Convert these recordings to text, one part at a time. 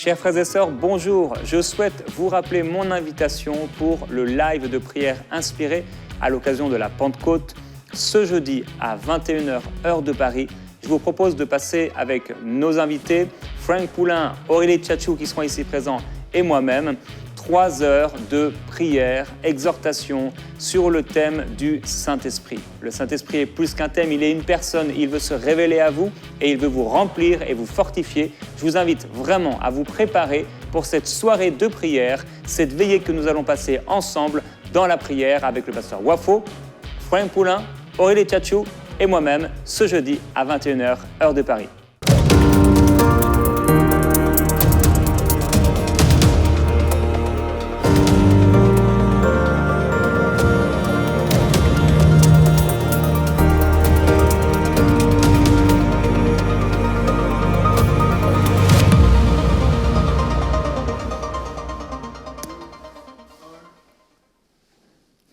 Chers frères et sœurs, bonjour. Je souhaite vous rappeler mon invitation pour le live de prière inspiré à l'occasion de la Pentecôte. Ce jeudi à 21h, heure de Paris, je vous propose de passer avec nos invités, Frank Poulin, Aurélie Tchatchou qui seront ici présents et moi-même, 3 heures de prière, exhortation sur le thème du Saint-Esprit. Le Saint-Esprit est plus qu'un thème, il est une personne, il veut se révéler à vous et il veut vous remplir et vous fortifier. Je vous invite vraiment à vous préparer pour cette soirée de prière, cette veillée que nous allons passer ensemble dans la prière avec le pasteur Wafo, Frank Poulin, Aurélie Tchatchou et moi-même ce jeudi à 21h, heure de Paris.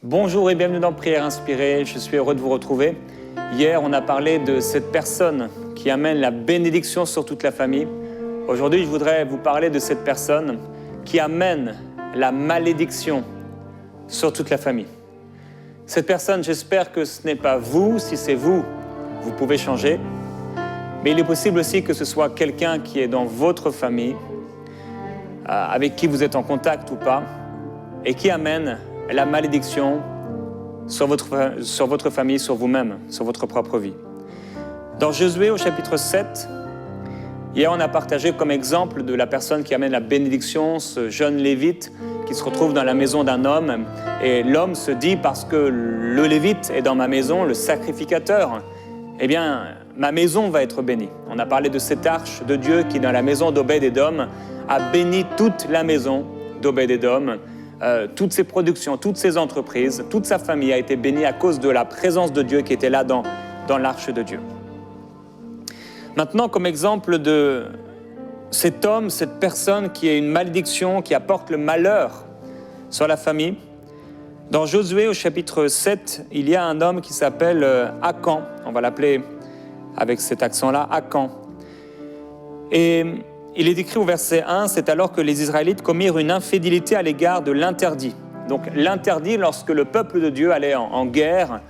Bonjour et bienvenue dans Prière Inspirée, je suis heureux de vous retrouver. Hier, on a parlé de cette personne qui amène la bénédiction sur toute la famille. Aujourd'hui, je voudrais vous parler de cette personne qui amène la malédiction sur toute la famille. Cette personne, j'espère que ce n'est pas vous. Si c'est vous, vous pouvez changer. Mais il est possible aussi que ce soit quelqu'un qui est dans votre famille, avec qui vous êtes en contact ou pas, et qui amène la malédiction sur votre famille, sur vous-même, sur votre propre vie. Dans Josué au chapitre 7, hier on a partagé comme exemple de la personne qui amène la bénédiction, ce jeune lévite qui se retrouve dans la maison d'un homme. Et l'homme se dit, parce que le lévite est dans ma maison, le sacrificateur, eh bien ma maison va être bénie. On a parlé de cette arche de Dieu qui, dans la maison d'Obed-Édom, a béni toute la maison d'Obed-Édom. Toutes ses productions, toutes ses entreprises, toute sa famille a été bénie à cause de la présence de Dieu qui était là dans l'arche de Dieu. Maintenant, comme exemple de cet homme, cette personne qui est une malédiction, qui apporte le malheur sur la famille, dans Josué au chapitre 7, il y a un homme qui s'appelle Akan, on va l'appeler avec cet accent-là, Akan. Et il est décrit au verset 1, c'est alors que les Israélites commirent une infidélité à l'égard de l'interdit. Donc l'interdit, lorsque le peuple de Dieu allait en guerre,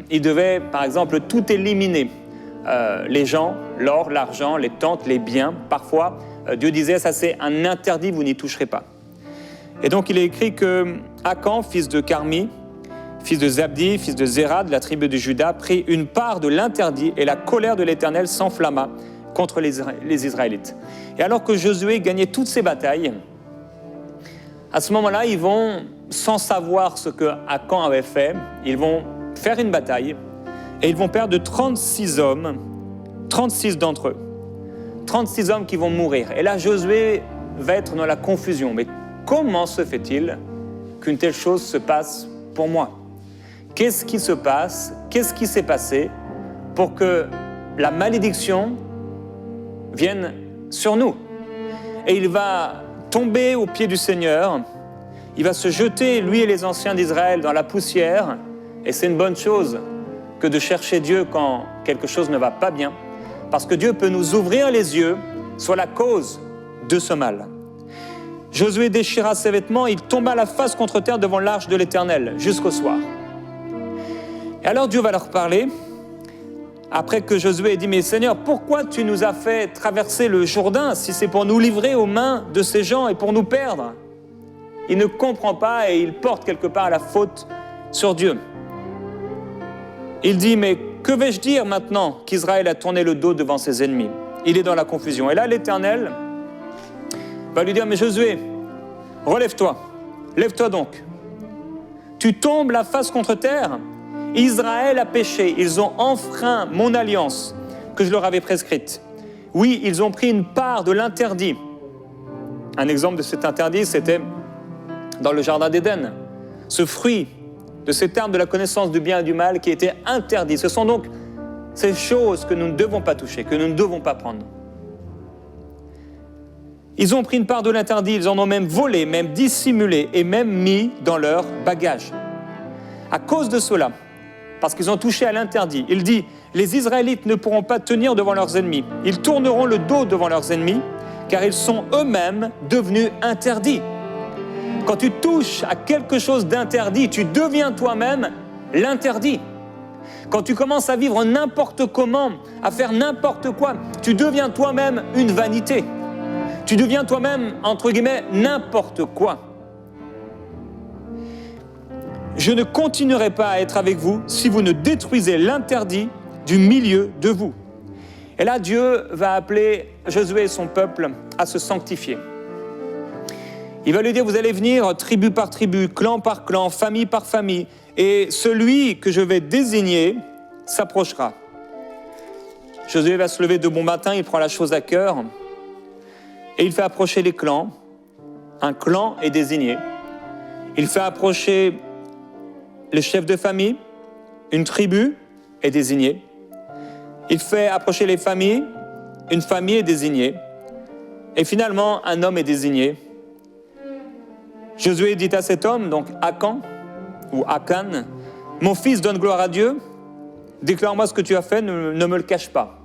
il devait par exemple tout éliminer. Les gens, l'or, l'argent, les tentes, les biens. Parfois, Dieu disait, ça c'est un interdit, vous n'y toucherez pas. Et donc il est écrit que Akan, fils de Carmi, fils de Zabdi, fils de Zéra, de la tribu de Juda, prit une part de l'interdit et la colère de l'Éternel s'enflamma contre les Israélites. Et alors que Josué gagnait toutes ces batailles, à ce moment-là, ils vont, sans savoir ce que Akan avait fait, ils vont faire une bataille et ils vont perdre 36 hommes, 36 d'entre eux, 36 hommes qui vont mourir. Et là, Josué va être dans la confusion. Mais comment se fait-il qu'une telle chose se passe pour moi? Qu'est-ce qui se passe? Qu'est-ce qui s'est passé pour que la malédiction vienne sur nous? Et il va tomber aux pieds du Seigneur, il va se jeter, lui et les anciens d'Israël, dans la poussière, et c'est une bonne chose que de chercher Dieu quand quelque chose ne va pas bien, parce que Dieu peut nous ouvrir les yeux sur la cause de ce mal. Josué déchira ses vêtements, il tomba la face contre terre devant l'arche de l'Éternel, jusqu'au soir. Et alors Dieu va leur parler, après que Josué ait dit « Mais Seigneur, pourquoi tu nous as fait traverser le Jourdain si c'est pour nous livrer aux mains de ces gens et pour nous perdre ?» Il ne comprend pas et il porte quelque part la faute sur Dieu. Il dit « Mais que vais-je dire maintenant qu'Israël a tourné le dos devant ses ennemis ?» Il est dans la confusion. Et là, l'Éternel va lui dire « Mais Josué, relève-toi, lève-toi donc. Tu tombes la face contre terre. Israël a péché, ils ont enfreint mon alliance que je leur avais prescrite. Oui, ils ont pris une part de l'interdit. » Un exemple de cet interdit, c'était dans le jardin d'Éden. Ce fruit de cet arbre de la connaissance du bien et du mal qui était interdit. Ce sont donc ces choses que nous ne devons pas toucher, que nous ne devons pas prendre. Ils ont pris une part de l'interdit, ils en ont même volé, même dissimulé et même mis dans leur bagage. À cause de cela, parce qu'ils ont touché à l'interdit, il dit « Les Israélites ne pourront pas tenir devant leurs ennemis. Ils tourneront le dos devant leurs ennemis, car ils sont eux-mêmes devenus interdits. Quand tu touches à quelque chose d'interdit, tu deviens toi-même l'interdit. Quand tu commences à vivre n'importe comment, à faire n'importe quoi, tu deviens toi-même une vanité. Tu deviens toi-même, entre guillemets, n'importe quoi. Je ne continuerai pas à être avec vous si vous ne détruisez l'interdit du milieu de vous. Et là, Dieu va appeler Josué et son peuple à se sanctifier. Il va lui dire, vous allez venir tribu par tribu, clan par clan, famille par famille, et celui que je vais désigner s'approchera. Josué va se lever de bon matin, il prend la chose à cœur, et il fait approcher les clans. Un clan est désigné. Il fait approcher les chefs de famille, une tribu est désignée. Il fait approcher les familles, une famille est désignée. Et finalement, un homme est désigné. Josué dit à cet homme, donc Akan, ou Akan, « Mon fils donne gloire à Dieu, déclare-moi ce que tu as fait, ne me le cache pas. »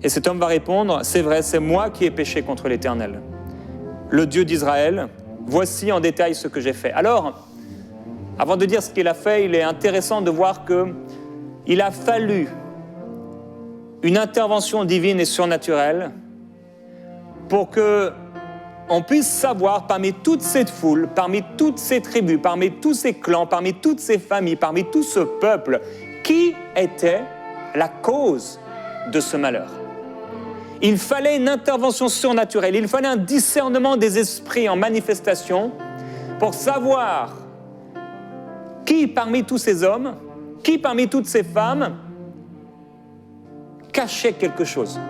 Et cet homme va répondre, « C'est vrai, c'est moi qui ai péché contre l'Éternel, le Dieu d'Israël, voici en détail ce que j'ai fait. » Alors, avant de dire ce qu'il a fait, il est intéressant de voir qu'il a fallu une intervention divine et surnaturelle pour qu'on puisse savoir parmi toute cette foule, parmi toutes ces tribus, parmi tous ces clans, parmi toutes ces familles, parmi tout ce peuple, qui était la cause de ce malheur. Il fallait une intervention surnaturelle, il fallait un discernement des esprits en manifestation pour savoir qui parmi tous ces hommes, qui parmi toutes ces femmes cachait quelque chose.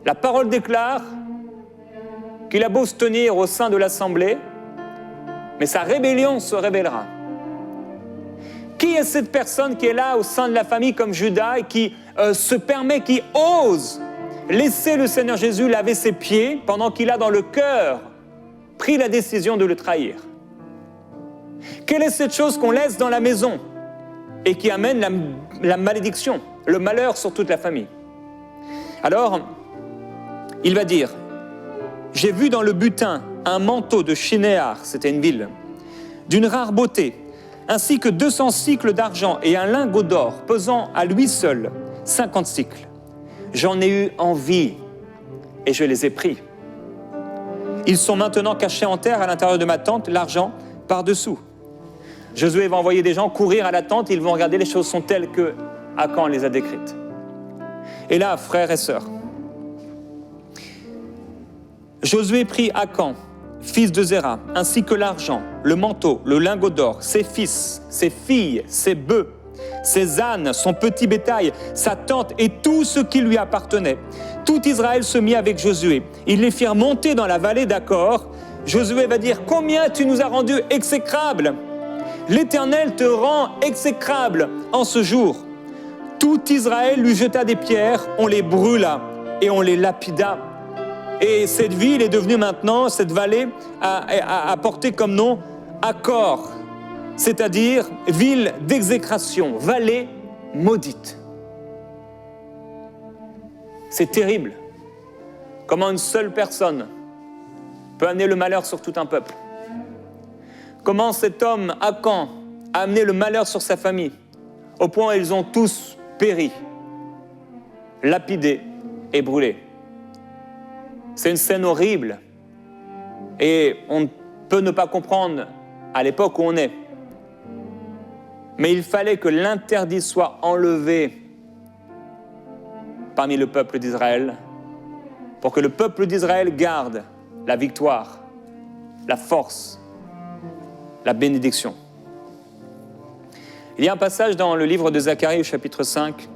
La parole déclare qu'il a beau se tenir au sein de l'assemblée, mais sa rébellion se révélera. Qui est cette personne qui est là au sein de la famille comme Judas et qui se permet, qui ose laisser le Seigneur Jésus laver ses pieds pendant qu'il a dans le cœur pris la décision de le trahir? Quelle est cette chose qu'on laisse dans la maison et qui amène la malédiction, le malheur sur toute la famille? Alors, il va dire, j'ai vu dans le butin un manteau de Shinéar, c'était une ville, d'une rare beauté, ainsi que 200 cycles d'argent et un lingot d'or pesant à lui seul 50 cycles. J'en ai eu envie et je les ai pris. Ils sont maintenant cachés en terre à l'intérieur de ma tente, l'argent par-dessous. Josué va envoyer des gens courir à la tente, ils vont regarder, les choses sont telles que Akan les a décrites. Et là, frères et sœurs, Josué prit Akan, fils de Zéra, ainsi que l'argent, le manteau, le lingot d'or, ses fils, ses filles, ses bœufs, ses ânes, son petit bétail, sa tente et tout ce qui lui appartenait. Tout Israël se mit avec Josué. Ils les firent monter dans la vallée d'Acor. Josué va dire, combien tu nous as rendus exécrables. L'Éternel te rend exécrable en ce jour. Tout Israël lui jeta des pierres, on les brûla et on les lapida. Et cette ville est devenue maintenant, cette vallée a porté comme nom Acor, c'est-à-dire ville d'exécration, vallée maudite. C'est terrible. Comment une seule personne peut amener le malheur sur tout un peuple. Comment cet homme, Akan, a amené le malheur sur sa famille, au point où ils ont tous péri, lapidés et brûlés. C'est une scène horrible et on peut ne pas comprendre à l'époque où on est. Mais il fallait que l'interdit soit enlevé parmi le peuple d'Israël pour que le peuple d'Israël garde la victoire, la force, la bénédiction. Il y a un passage dans le livre de Zacharie au chapitre 5.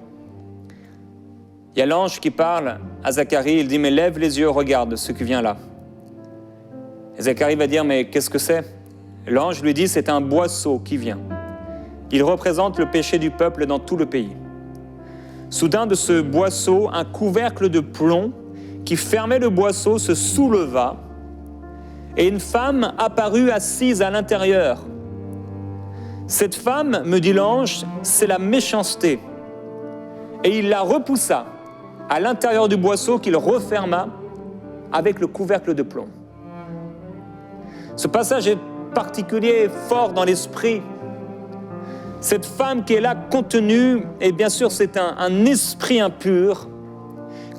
Il y a l'ange qui parle à Zacharie, il dit « Mais lève les yeux, regarde ce qui vient là. » Et Zacharie va dire « Mais qu'est-ce que c'est ?» L'ange lui dit « C'est un boisseau qui vient. Il représente le péché du peuple dans tout le pays. » Soudain, de ce boisseau, un couvercle de plomb qui fermait le boisseau se souleva et une femme apparut assise à l'intérieur. Cette femme, me dit l'ange, c'est la méchanceté. Et il la repoussa, à l'intérieur du boisseau qu'il referma avec le couvercle de plomb. Ce passage est particulier et fort dans l'esprit. Cette femme qui est là contenue, et bien sûr c'est un esprit impur,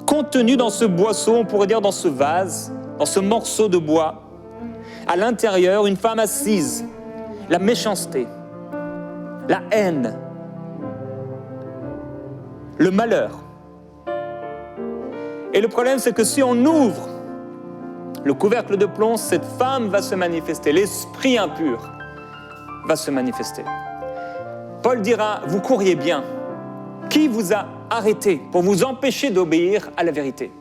contenu dans ce boisseau, on pourrait dire dans ce vase, dans ce morceau de bois. À l'intérieur, une femme assise, la méchanceté, la haine, le malheur. Et le problème, c'est que si on ouvre le couvercle de plomb, cette femme va se manifester, l'esprit impur va se manifester. Paul dira, vous couriez bien. Qui vous a arrêté pour vous empêcher d'obéir à la vérité?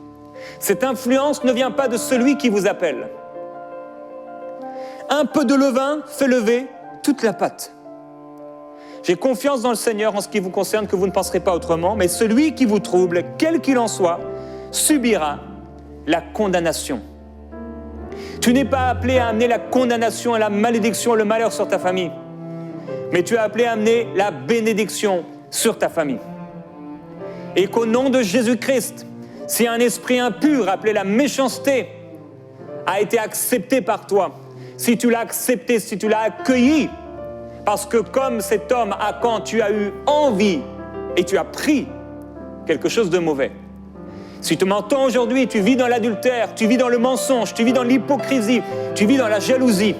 Cette influence ne vient pas de celui qui vous appelle. Un peu de levain fait lever toute la pâte. J'ai confiance dans le Seigneur en ce qui vous concerne, que vous ne penserez pas autrement, mais celui qui vous trouble, quel qu'il en soit, subira la condamnation. Tu n'es pas appelé à amener la condamnation et la malédiction, le malheur sur ta famille, mais tu es appelé à amener la bénédiction sur ta famille. Et qu'au nom de Jésus-Christ, si un esprit impur appelé la méchanceté a été accepté par toi, si tu l'as accepté, si tu l'as accueilli, parce que comme cet homme Achan, tu as eu envie et tu as pris quelque chose de mauvais. Si tu m'entends aujourd'hui, tu vis dans l'adultère, tu vis dans le mensonge, tu vis dans l'hypocrisie, tu vis dans la jalousie,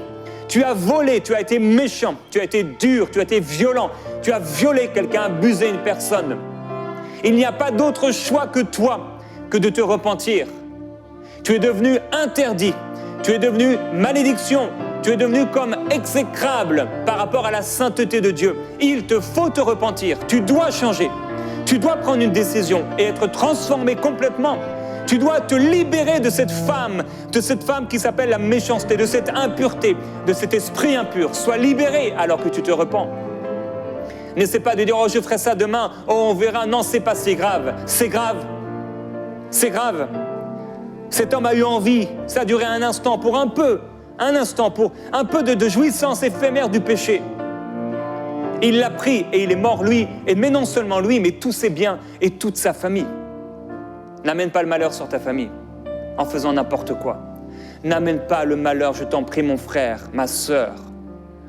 tu as volé, tu as été méchant, tu as été dur, tu as été violent, tu as violé quelqu'un, abusé une personne. Il n'y a pas d'autre choix que toi que de te repentir. Tu es devenu interdit, tu es devenu malédiction, tu es devenu comme exécrable par rapport à la sainteté de Dieu. Il te faut te repentir, tu dois changer, tu dois prendre une décision et être transformé complètement. Tu dois te libérer de cette femme qui s'appelle la méchanceté, de cette impureté, de cet esprit impur. Sois libéré alors que tu te repens. N'essaie pas de dire « Oh, je ferai ça demain, oh, on verra ». Non, c'est pas si grave. C'est grave. C'est grave. Cet homme a eu envie, ça a duré un instant, pour un peu de jouissance éphémère du péché. Il l'a pris et il est mort, lui. Mais non seulement lui, mais tous ses biens et toute sa famille. N'amène pas le malheur sur ta famille en faisant n'importe quoi. N'amène pas le malheur, je t'en prie, mon frère, ma sœur,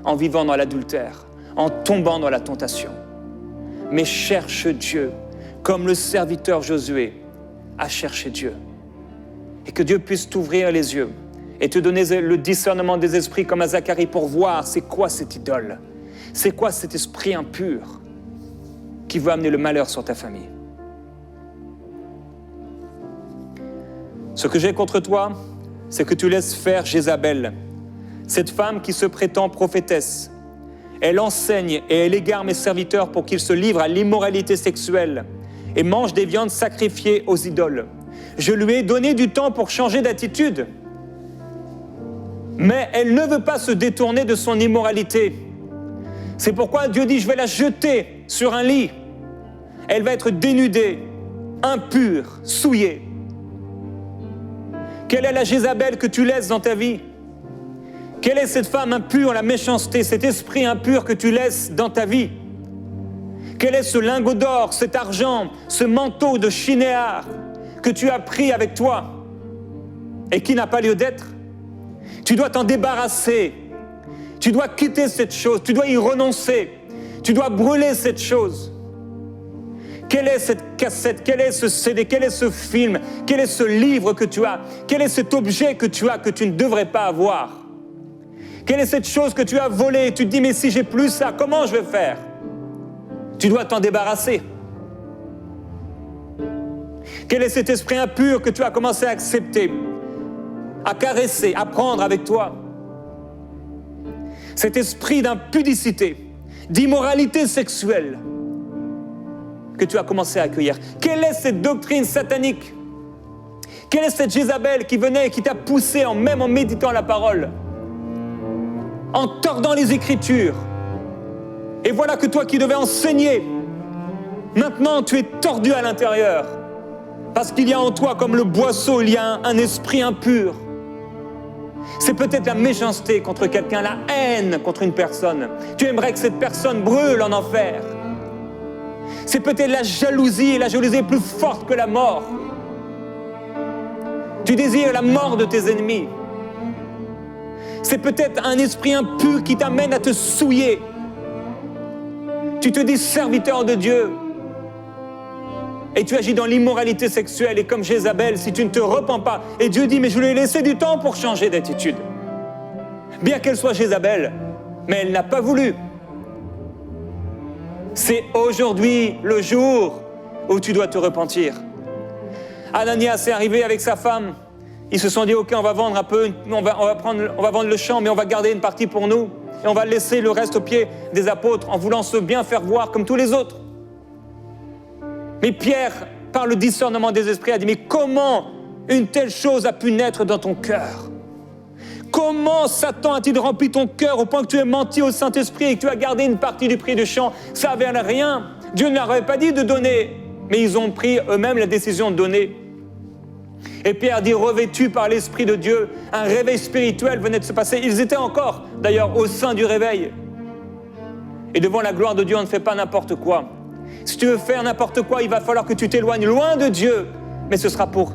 en vivant dans l'adultère, en tombant dans la tentation. Mais cherche Dieu, comme le serviteur Josué a cherché Dieu. Et que Dieu puisse t'ouvrir les yeux et te donner le discernement des esprits comme à Zacharie pour voir c'est quoi cette idole, c'est quoi cet esprit impur qui veut amener le malheur sur ta famille. Ce que j'ai contre toi, c'est que tu laisses faire Jézabel, cette femme qui se prétend prophétesse. Elle enseigne et elle égare mes serviteurs pour qu'ils se livrent à l'immoralité sexuelle et mangent des viandes sacrifiées aux idoles. Je lui ai donné du temps pour changer d'attitude, mais elle ne veut pas se détourner de son immoralité. C'est pourquoi Dieu dit, je vais la jeter sur un lit. Elle va être dénudée, impure, souillée. Quelle est la Jézabel que tu laisses dans ta vie? Quelle est cette femme impure, la méchanceté, cet esprit impur que tu laisses dans ta vie? Quel est ce lingot d'or, cet argent, ce manteau de chinéar que tu as pris avec toi et qui n'a pas lieu d'être? Tu dois t'en débarrasser. Tu dois quitter cette chose, tu dois y renoncer. Tu dois brûler cette chose. Quelle est cette cassette? Quel est ce CD? Quel est ce film? Quel est ce livre que tu as? Quel est cet objet que tu as que tu ne devrais pas avoir? Quelle est cette chose que tu as volée? Tu te dis, mais si j'ai plus ça, comment je vais faire? Tu dois t'en débarrasser. Quel est cet esprit impur que tu as commencé à accepter, à caresser, à prendre avec toi? Cet esprit d'impudicité, d'immoralité sexuelle que tu as commencé à accueillir. Quelle est cette doctrine satanique? Quelle est cette Jézabel qui venait et qui t'a poussé, même en méditant la parole, en tordant les Écritures? Et voilà que toi qui devais enseigner, maintenant tu es tordu à l'intérieur, parce qu'il y a en toi, comme le boisseau, il y a un esprit impur. C'est peut-être la méchanceté contre quelqu'un, la haine contre une personne. Tu aimerais que cette personne brûle en enfer. C'est peut-être la jalousie, et la jalousie est plus forte que la mort. Tu désires la mort de tes ennemis. C'est peut-être un esprit impur qui t'amène à te souiller. Tu te dis serviteur de Dieu et tu agis dans l'immoralité sexuelle et comme Jézabel, si tu ne te repens pas. Et Dieu dit, mais je lui ai laissé du temps pour changer d'attitude. Bien qu'elle soit Jézabel, mais elle n'a pas voulu. C'est aujourd'hui le jour où tu dois te repentir. Ananias est arrivé avec sa femme. Ils se sont dit, ok, on va vendre un peu, on va vendre le champ, mais on va garder une partie pour nous. Et on va laisser le reste aux pieds des apôtres en voulant se bien faire voir comme tous les autres. Mais Pierre, par le discernement des esprits, a dit, mais comment une telle chose a pu naître dans ton cœur? Comment Satan a-t-il rempli ton cœur au point que tu aies menti au Saint-Esprit et que tu as gardé une partie du prix du champ? Ça n'avait rien. Dieu ne leur avait pas dit de donner, mais ils ont pris eux-mêmes la décision de donner. Et Pierre dit, revêtu par l'Esprit de Dieu, un réveil spirituel venait de se passer. Ils étaient encore, d'ailleurs, au sein du réveil. Et devant la gloire de Dieu, on ne fait pas n'importe quoi. Si tu veux faire n'importe quoi, il va falloir que tu t'éloignes loin de Dieu. Mais ce sera pour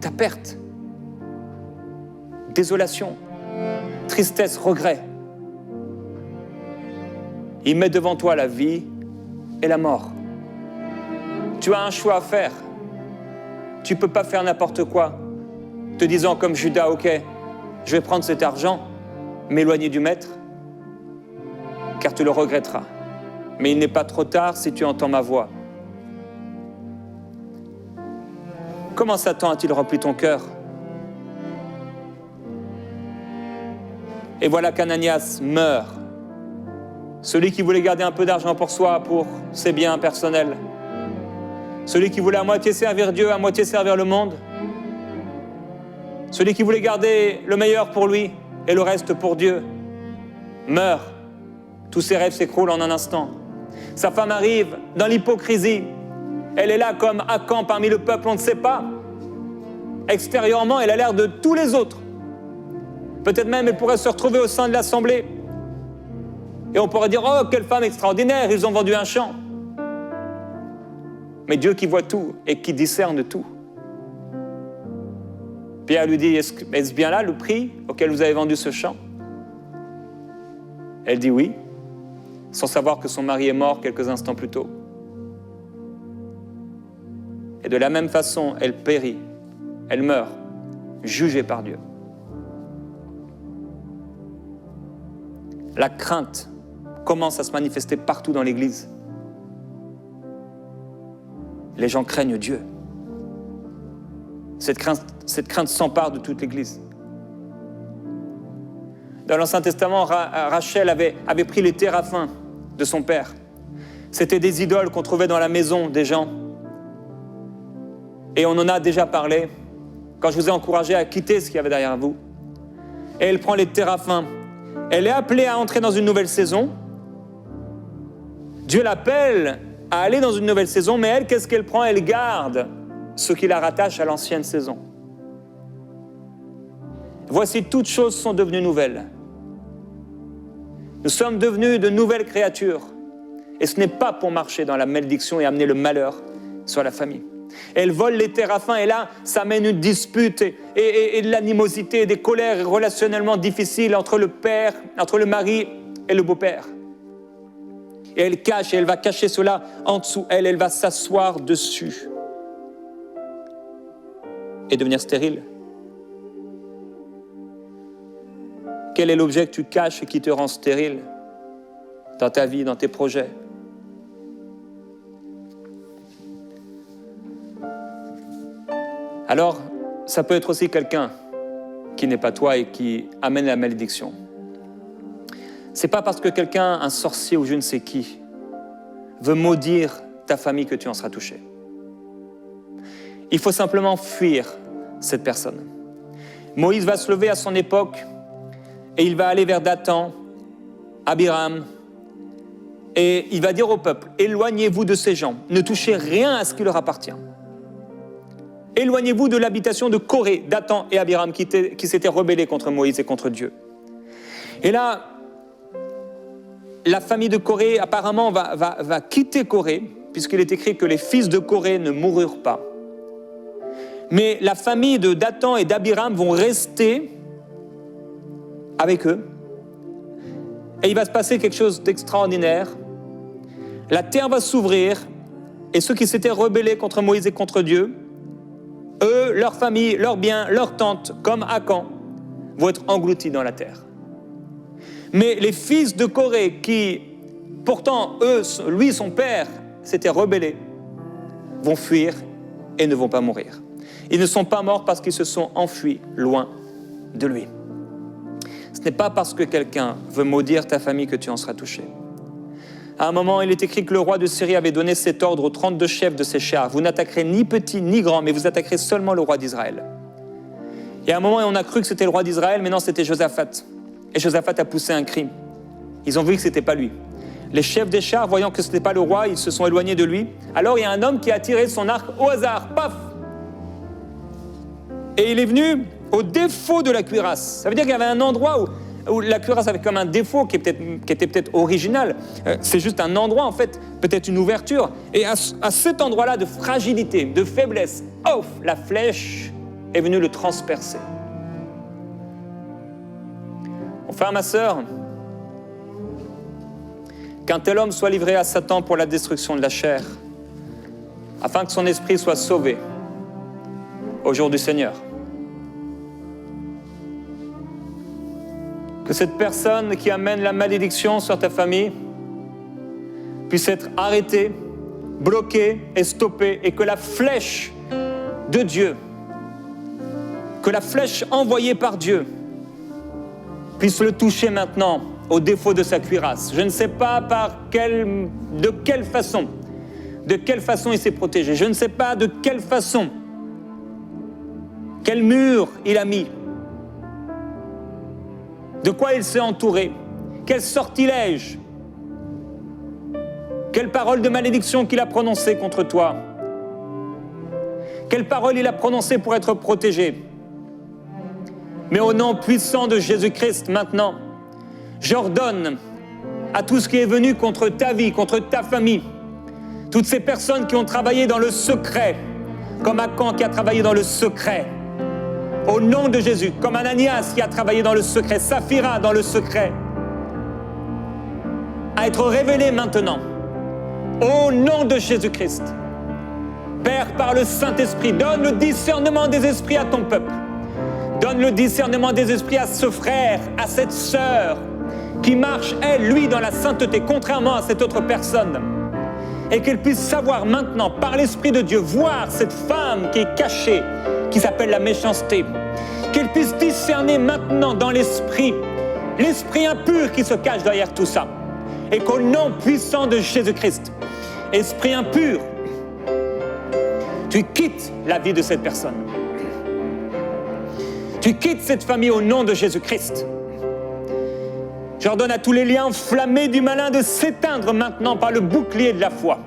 ta perte. Désolation, tristesse, regret. Il met devant toi la vie et la mort. Tu as un choix à faire. Tu ne peux pas faire n'importe quoi, te disant comme Judas, ok, je vais prendre cet argent, m'éloigner du maître, car tu le regretteras. Mais il n'est pas trop tard si tu entends ma voix. Comment Satan a-t-il rempli ton cœur? Et voilà qu'Ananias meurt. Celui qui voulait garder un peu d'argent pour soi, pour ses biens personnels. Celui qui voulait à moitié servir Dieu, à moitié servir le monde. Celui qui voulait garder le meilleur pour lui et le reste pour Dieu, meurt. Tous ses rêves s'écroulent en un instant. Sa femme arrive dans l'hypocrisie. Elle est là comme Akan parmi le peuple, on ne sait pas. Extérieurement, elle a l'air de tous les autres. Peut-être même elle pourrait se retrouver au sein de l'assemblée. Et on pourrait dire, oh, quelle femme extraordinaire, ils ont vendu un champ. Mais Dieu qui voit tout et qui discerne tout. Pierre lui dit, est-ce bien là le prix auquel vous avez vendu ce champ? Elle dit oui, sans savoir que son mari est mort quelques instants plus tôt. Et de la même façon, elle périt, elle meurt, jugée par Dieu. La crainte commence à se manifester partout dans l'Église. Les gens craignent Dieu. Cette crainte s'empare de toute l'Église. Dans l'Ancien Testament, Rachel avait pris les téraphins de son père. C'était des idoles qu'on trouvait dans la maison des gens. Et on en a déjà parlé quand je vous ai encouragé à quitter ce qu'il y avait derrière vous. Et elle prend les téraphins. Elle est appelée à entrer dans une nouvelle saison. Dieu l'appelle à aller dans une nouvelle saison, mais elle, qu'est-ce qu'elle prend? Elle garde ce qui la rattache à l'ancienne saison. Voici, toutes choses sont devenues nouvelles. Nous sommes devenus de nouvelles créatures. Et ce n'est pas pour marcher dans la malédiction et amener le malheur sur la famille. Elle vole les téraphins et là, ça mène une dispute et de l'animosité, des colères relationnellement difficiles entre le père, entre le mari et le beau-père. Et elle cache, et elle va cacher cela en dessous. Elle va s'asseoir dessus. Et devenir stérile. Quel est l'objet que tu caches et qui te rend stérile dans ta vie, dans tes projets? Alors, ça peut être aussi quelqu'un qui n'est pas toi et qui amène la malédiction. C'est pas parce que quelqu'un, un sorcier ou je ne sais qui, veut maudire ta famille que tu en seras touché. Il faut simplement fuir cette personne. Moïse va se lever à son époque et il va aller vers Dathan, Abiram, et il va dire au peuple, éloignez-vous de ces gens, ne touchez rien à ce qui leur appartient. Éloignez-vous de l'habitation de Corée, Dathan et Abiram qui s'étaient rebellés contre Moïse et contre Dieu. Et là, la famille de Corée apparemment va quitter Corée, puisqu'il est écrit que les fils de Corée ne moururent pas. Mais la famille de Dathan et d'Abiram vont rester avec eux. Et il va se passer quelque chose d'extraordinaire. La terre va s'ouvrir, et ceux qui s'étaient rebellés contre Moïse et contre Dieu, eux, leur famille, leurs biens, leurs tentes, comme Akan, vont être engloutis dans la terre. Mais les fils de Corée qui, pourtant, eux, lui, son père, s'étaient rebellés, vont fuir et ne vont pas mourir. Ils ne sont pas morts parce qu'ils se sont enfuis loin de lui. Ce n'est pas parce que quelqu'un veut maudire ta famille que tu en seras touché. À un moment, il est écrit que le roi de Syrie avait donné cet ordre aux 32 chefs de ses chars. Vous n'attaquerez ni petit ni grand, mais vous attaquerez seulement le roi d'Israël. Et à un moment, on a cru que c'était le roi d'Israël, mais non, c'était Josaphat. Et Josaphat a poussé un cri. Ils ont vu que ce n'était pas lui. Les chefs des chars, voyant que ce n'était pas le roi, ils se sont éloignés de lui. Alors il y a un homme qui a tiré son arc au hasard, paf! Et il est venu au défaut de la cuirasse. Ça veut dire qu'il y avait un endroit où la cuirasse avait comme un défaut qui était peut-être original. C'est juste un endroit, en fait, peut-être une ouverture. Et à cet endroit-là de fragilité, de faiblesse, ouf, la flèche est venue le transpercer. Mon frère, ma sœur, qu'un tel homme soit livré à Satan pour la destruction de la chair, afin que son esprit soit sauvé au jour du Seigneur. Que cette personne qui amène la malédiction sur ta famille puisse être arrêtée, bloquée et stoppée, et que la flèche de Dieu, que la flèche envoyée par Dieu puisse le toucher maintenant au défaut de sa cuirasse. Je ne sais pas de quelle façon il s'est protégé. Je ne sais pas de quelle façon, quel mur il a mis, de quoi il s'est entouré, quel sortilège, quelle parole de malédiction qu'il a prononcée contre toi, quelle parole il a prononcée pour être protégé. Mais au nom puissant de Jésus-Christ, maintenant, j'ordonne à tout ce qui est venu contre ta vie, contre ta famille, toutes ces personnes qui ont travaillé dans le secret, comme Akan qui a travaillé dans le secret, au nom de Jésus, comme Ananias qui a travaillé dans le secret, Saphira dans le secret, à être révélé maintenant, au nom de Jésus-Christ. Père, par le Saint-Esprit, donne le discernement des esprits à ton peuple. Donne le discernement des esprits à ce frère, à cette sœur, qui marche, elle, lui, dans la sainteté, contrairement à cette autre personne. Et qu'elle puisse savoir maintenant, par l'Esprit de Dieu, voir cette femme qui est cachée, qui s'appelle la méchanceté. Qu'elle puisse discerner maintenant dans l'esprit impur qui se cache derrière tout ça. Et qu'au nom puissant de Jésus-Christ, esprit impur, tu quittes la vie de cette personne. Tu quittes cette famille au nom de Jésus-Christ. J'ordonne à tous les liens enflammés du malin de s'éteindre maintenant par le bouclier de la foi.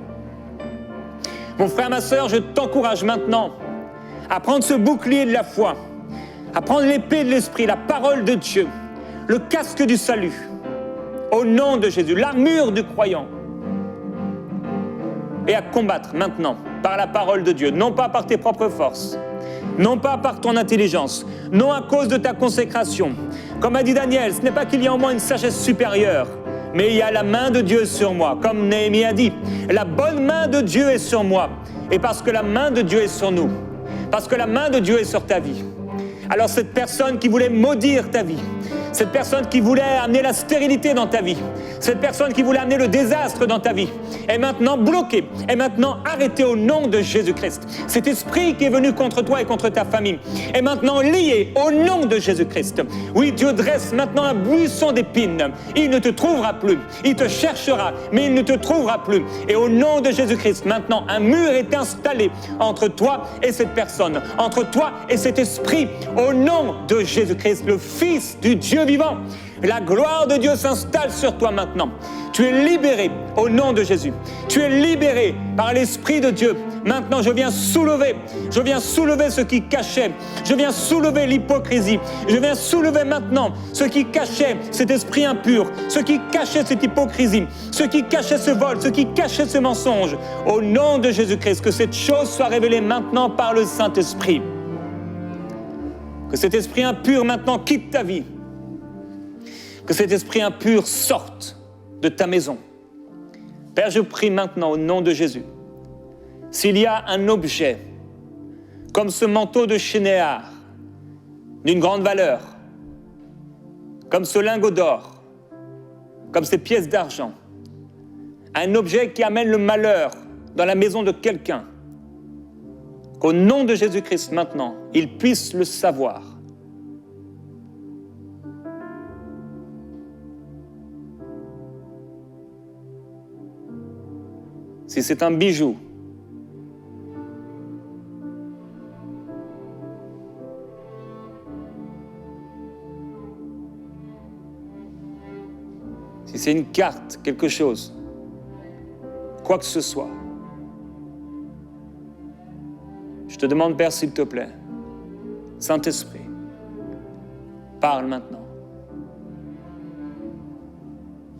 Mon frère, ma sœur, je t'encourage maintenant à prendre ce bouclier de la foi, à prendre l'épée de l'Esprit, la parole de Dieu, le casque du salut, au nom de Jésus, l'armure du croyant, et à combattre maintenant par la parole de Dieu, non pas par tes propres forces, non pas par ton intelligence, non à cause de ta consécration. Comme a dit Daniel, ce n'est pas qu'il y a en moi une sagesse supérieure, mais il y a la main de Dieu sur moi. Comme Néhémie a dit, la bonne main de Dieu est sur moi. Et parce que la main de Dieu est sur nous, parce que la main de Dieu est sur ta vie, alors cette personne qui voulait maudire ta vie, cette personne qui voulait amener la stérilité dans ta vie, cette personne qui voulait amener le désastre dans ta vie, est maintenant bloquée, est maintenant arrêtée au nom de Jésus-Christ. Cet esprit qui est venu contre toi et contre ta famille est maintenant lié au nom de Jésus-Christ. Oui, Dieu dresse maintenant un buisson d'épines. Il ne te trouvera plus. Il te cherchera, mais il ne te trouvera plus. Et au nom de Jésus-Christ, maintenant, un mur est installé entre toi et cette personne, entre toi et cet esprit, au nom de Jésus-Christ, le Fils du Dieu vivant. La gloire de Dieu s'installe sur toi maintenant. Tu es libéré au nom de Jésus. Tu es libéré par l'Esprit de Dieu. Maintenant, je viens soulever ce qui cachait. Je viens soulever l'hypocrisie. Je viens soulever maintenant ce qui cachait cet esprit impur, ce qui cachait cette hypocrisie, ce qui cachait ce vol, ce qui cachait ce mensonge. Au nom de Jésus-Christ, que cette chose soit révélée maintenant par le Saint-Esprit. Que cet esprit impur maintenant quitte ta vie. Que cet esprit impur sorte de ta maison. Père, je prie maintenant au nom de Jésus. S'il y a un objet, comme ce manteau de Shinéar, d'une grande valeur, comme ce lingot d'or, comme ces pièces d'argent, un objet qui amène le malheur dans la maison de quelqu'un, qu'au nom de Jésus-Christ maintenant, il puisse le savoir. Si c'est un bijou, si c'est une carte, quelque chose, quoi que ce soit, je te demande, Père, s'il te plaît, Saint-Esprit, parle maintenant.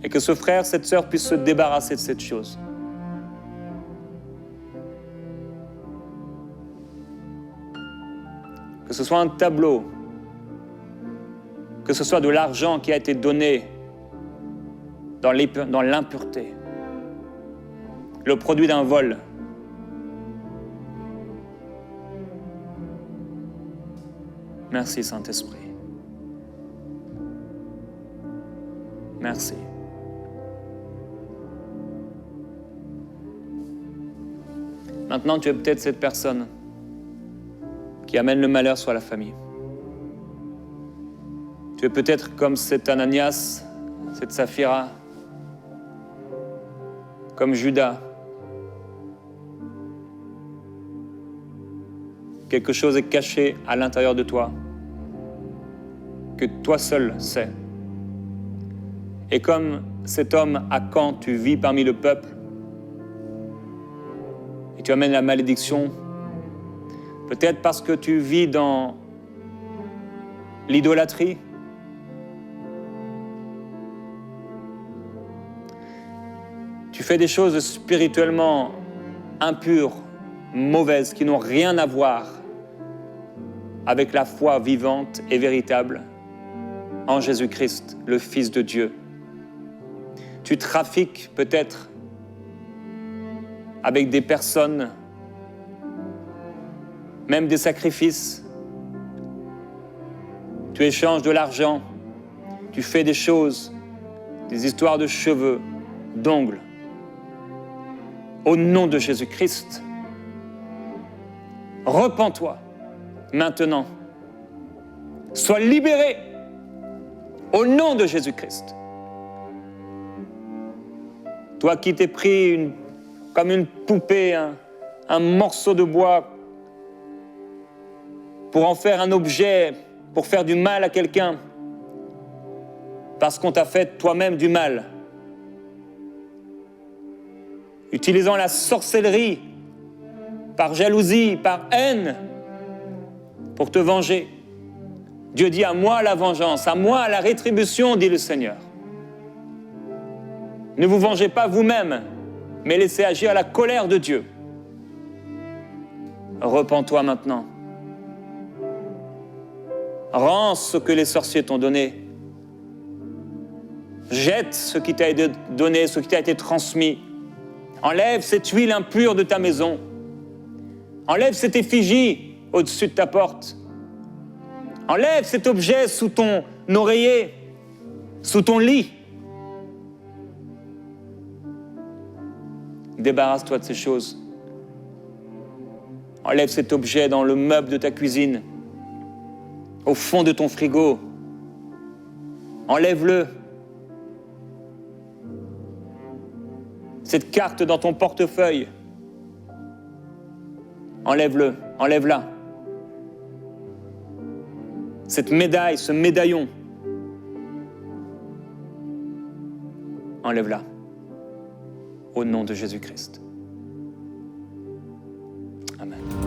Et que ce frère, cette sœur puisse se débarrasser de cette chose. Que ce soit un tableau, que ce soit de l'argent qui a été donné dans l'impureté, le produit d'un vol. Merci Saint-Esprit. Merci. Maintenant, tu es peut-être cette personne qui amène le malheur sur la famille. Tu es peut-être comme cet Ananias, cette Saphira, comme Judas. Quelque chose est caché à l'intérieur de toi, que toi seul sais. Et comme cet homme Akan, tu vis parmi le peuple, et tu amènes la malédiction, peut-être parce que tu vis dans l'idolâtrie. Tu fais des choses spirituellement impures, mauvaises, qui n'ont rien à voir avec la foi vivante et véritable en Jésus-Christ, le Fils de Dieu. Tu trafiques peut-être avec des personnes, même des sacrifices. Tu échanges de l'argent, tu fais des choses, des histoires de cheveux, d'ongles. Au nom de Jésus-Christ, repens-toi maintenant. Sois libéré au nom de Jésus-Christ. Toi qui t'es pris comme une poupée, un morceau de bois pour en faire un objet, pour faire du mal à quelqu'un, parce qu'on t'a fait toi-même du mal. Utilisant la sorcellerie, par jalousie, par haine, pour te venger. Dieu dit, à moi la vengeance, à moi la rétribution, dit le Seigneur. Ne vous vengez pas vous-même, mais laissez agir la colère de Dieu. Repens-toi maintenant. Rends ce que les sorciers t'ont donné. Jette ce qui t'a été donné, ce qui t'a été transmis. Enlève cette huile impure de ta maison. Enlève cette effigie au-dessus de ta porte. Enlève cet objet sous ton oreiller, sous ton lit. Débarrasse-toi de ces choses. Enlève cet objet dans le meuble de ta cuisine, au fond de ton frigo. Enlève-le. Cette carte dans ton portefeuille, enlève-le, enlève-la. Cette médaille, ce médaillon, enlève-la. Au nom de Jésus-Christ. Amen.